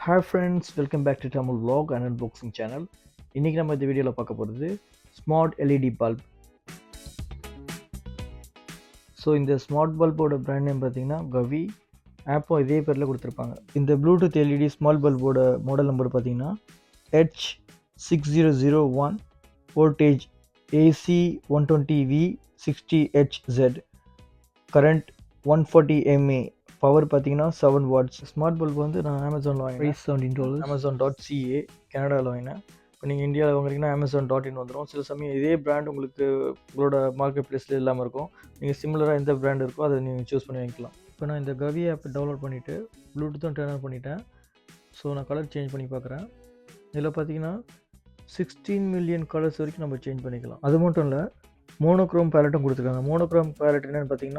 Hi friends, welcome back to Tamil Vlog and Unboxing channel. இன்னைக்கு நம்ம இந்த வீடியோல பார்க்க போறது ஸ்மார்ட் LED பல்ப். ஸோ இந்த ஸ்மார்ட் பல்போட பிராண்ட் நேம் பார்த்தீங்கன்னா கவி. ஆப்பும் இதே பேரில் கொடுத்துருப்பாங்க. இந்த ப்ளூடூத் LED ஸ்மார்ட் பல்போட மாடல் நம்பர் பார்த்தீங்கன்னா H6001, voltage AC 120V 60Hz, current 140 mA, power பார்த்தீங்கன்னா 7 வாட்ஸ். ஸ்மார்ட் பல்ப் வந்து நான் அமேசானில் வாங்கினேன். ப்ரைஸ் $17, Amazon.ca கனடாவில் வாங்கினேன். இப்போ நீங்கள் இந்தியாவில் வாங்குறீங்கன்னா Amazon.in வந்துடும். சில சமயம் இதே பிராண்ட் உங்களோட மார்க்கெட் ப்ளேஸில் இல்லாமல் இருக்கும். நீங்கள் சிமிலராக எந்த பிராண்ட் இருக்கோ அதை நீங்கள் சூஸ் பண்ணி வாங்கிக்கலாம். இப்போ நான் இந்த கவி ஆப் டவுன்லோட் பண்ணிவிட்டு ப்ளூடூத்தும் டர்ன் ஆன் பண்ணிட்டேன். ஸோ நான் கலர் சேஞ்ச் பண்ணி பார்க்குறேன். இதில் பார்த்தீங்கன்னா 16 மில்லியன் கலர்ஸ் வரைக்கும் நம்ம சேஞ்ச் பண்ணிக்கலாம். அது மட்டும் இல்லை, மோனோக்ரோம் பேலட்டும் கொடுத்துருக்காங்க. மோனோக்ரோம் பேலட் என்னென்னு பார்த்தீங்கன்னா